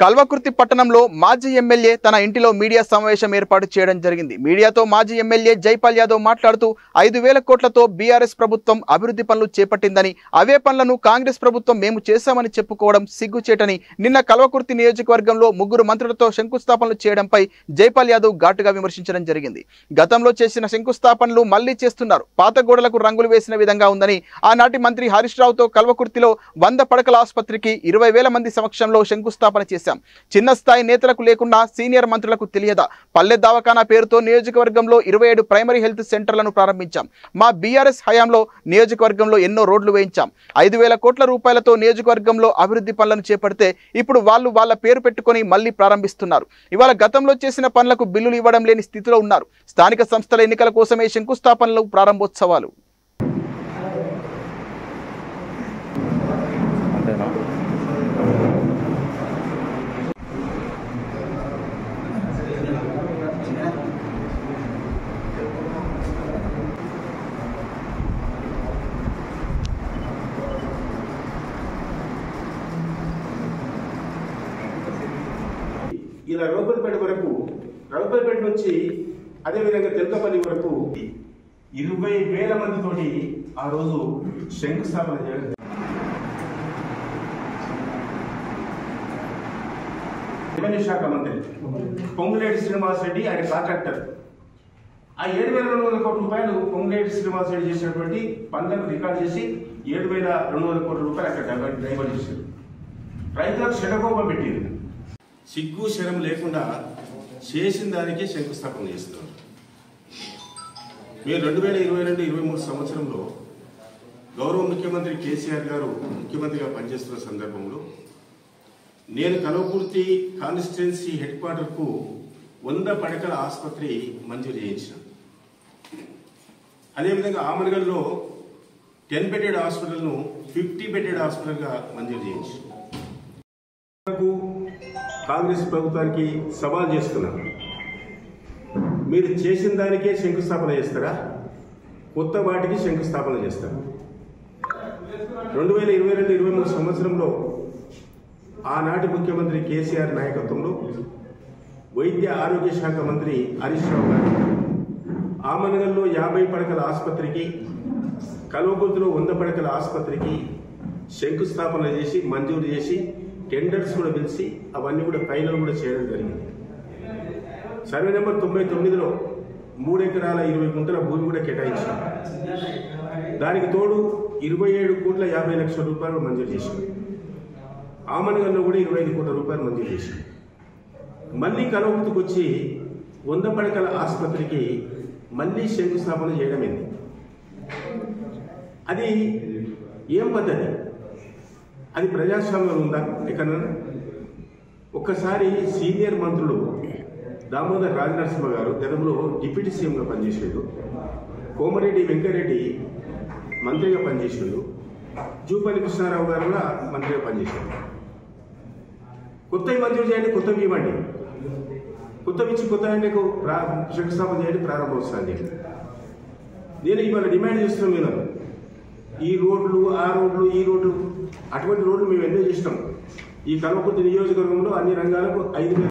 కల్వకుర్తి పట్టణంలో మాజీ ఎమ్మెల్యే తన ఇంటిలో మీడియా సమావేశం ఏర్పాటు చేయడం జరిగింది. మీడియాతో మాజీ ఎమ్మెల్యే జైపాల్ యాదవ్ మాట్లాడుతూ 5,000 కోట్లతో బీఆర్ఎస్ ప్రభుత్వం అభివృద్ధి పనులు చేపట్టిందని, అవే పనులను కాంగ్రెస్ ప్రభుత్వం మేము చేశామని చెప్పుకోవడం సిగ్గుచేటని నిన్న కల్వకుర్తి నియోజకవర్గంలో 3 మంత్రులతో శంకుస్థాపనలు చేయడంపై జైపాల్ యాదవ్ ఘాటుగా విమర్శించడం జరిగింది. గతంలో చేసిన శంకుస్థాపనలు మళ్లీ చేస్తున్నారు. పాత గోడలకు రంగులు వేసిన విధంగా ఉందని ఆనాటి మంత్రి హరీష్ రావుతో కల్వకుర్తిలో 100 పడకల ఆసుపత్రికి 20,000 మంది సమక్షంలో శంకుస్థాపన చేశారు. చిన్న స్థాయి నేతలకు లేకుండా సీనియర్ మంత్రులకు తెలియదా? పల్లె దవాఖానా పేరుతో నియోజకవర్గంలో 27 ప్రైమరీ హెల్త్ సెంటర్లను ప్రారంభించాం. మా బీఆర్ఎస్ హయాంలో నియోజకవర్గంలో ఎన్నో రోడ్లు వేయించాం. 5,000 కోట్ల రూపాయలతో నియోజకవర్గంలో అభివృద్ధి పనులను చేపడితే ఇప్పుడు వాళ్ళ పేరు పెట్టుకొని మళ్లీ ప్రారంభిస్తున్నారు. ఇవాళ గతంలో చేసిన పనులకు బిల్లులు ఇవ్వడం లేని స్థితిలో ఉన్నారు. స్థానిక సంస్థల ఎన్నికల కోసమే శంకుస్థాపనలు, ప్రారంభోత్సవాలు. ఇలా రౌపల్పేట వరకు, రౌపల్పేట నుంచి అదేవిధంగా తెల్కపల్లి వరకు 20,000 మందితోటి ఆ రోజు శంకుస్థాపన చేయడం. రెవెన్యూ శాఖ మంత్రి పొంగులేటి శ్రీనివాస్ రెడ్డి ఆయన కాంట్రాక్టర్. ఆ 7,200 కోట్ల రూపాయలు పొంగులేటి శ్రీనివాస్ రెడ్డి చేసినటువంటి పనులను రికార్డ్ చేసి 7,200 కోట్ల రూపాయలు అక్కడ డైవర్ట్ చేశారు. రైతులకు శనకోపం పెట్టింది. సిగ్గు శరం లేకుండా చేసిన దానికే శంకుస్థాపన చేస్తున్నారు. మీరు 2022-23 సంవత్సరంలో గౌరవ ముఖ్యమంత్రి కేసీఆర్ గారు ముఖ్యమంత్రిగా పనిచేస్తున్న సందర్భంలో నేను కల్వకుర్తి కాన్స్టిట్యున్సీ హెడ్ క్వార్టర్కు 100 పడకల ఆసుపత్రి మంజూరు చేయించాను. అదేవిధంగా ఆమనగల్లో 10 బెడెడ్ హాస్పిటల్ను 50 బెడెడ్ హాస్పిటల్గా మంజూరు చేయించాను. కాంగ్రెస్ ప్రభుత్వానికి సవాల్ చేస్తున్నారు. మీరు చేసిన దానికే శంకుస్థాపన చేస్తారా? కొత్త వాటికి శంకుస్థాపన చేస్తారా? 2022-23 సంవత్సరంలో ఆనాటి ముఖ్యమంత్రి కేసీఆర్ నాయకత్వంలో వైద్య ఆరోగ్య శాఖ మంత్రి హరీష్ రావు గారు ఆమనగల్లో 50 పడకల ఆసుపత్రికి, కల్వకుర్తిలో 100 పడకల ఆసుపత్రికి శంకుస్థాపన చేసి మంజూరు చేసి టెండర్స్ కూడా పిలిచి అవన్నీ కూడా ఫైనల్ కూడా చేయడం జరిగింది. సర్వే నెంబర్ 99లో 3 ఎకరాల 20 గుంటల భూమి కూడా కేటాయించారు. దానికి తోడు 27,50 లక్షల రూపాయలు మంజూరు చేశారు. ఆమనగల్లో కూడా 25 కోట్ల రూపాయలు మంజూరు చేశారు. మళ్ళీ కల్వకుర్తికి వచ్చి 100 పడకల ఆసుపత్రికి మళ్ళీ శంకుస్థాపన చేయడమైంది. అది ఏం పద్ధతి? అది ప్రజాస్వామ్యం ఉందా? ఎక్కడన్నా ఒక్కసారి సీనియర్ మంత్రులు దామోదర్ రాజనరసింహ గారు గతంలో డిప్యూటీ సీఎంగా పనిచేసాడు, కోమరెడ్డి వెంకరెడ్డి మంత్రిగా పనిచేసాడు, జూపల్లి కృష్ణారావు గారు కూడా మంత్రిగా పనిచేశారు. కొత్తవి మంజూరు చేయండి, కొత్తవి ఇవ్వండి, కొత్తవి ఇచ్చి కొత్త ఆయనకు శంకుస్థాపన చేయండి, ప్రారంభోత్సవం చేయండి. నేను ఇవాళ డిమాండ్ చేస్తున్నాం. మీరు ఈ రోడ్లు, ఆ రోడ్లు, ఈ రోడ్లు, అటువంటి రోడ్లు మేము ఎంజాయ్ చేసినాం. ఈ కల్వకుర్తి నియోజకవర్గంలో అన్ని రంగాలకు 5,000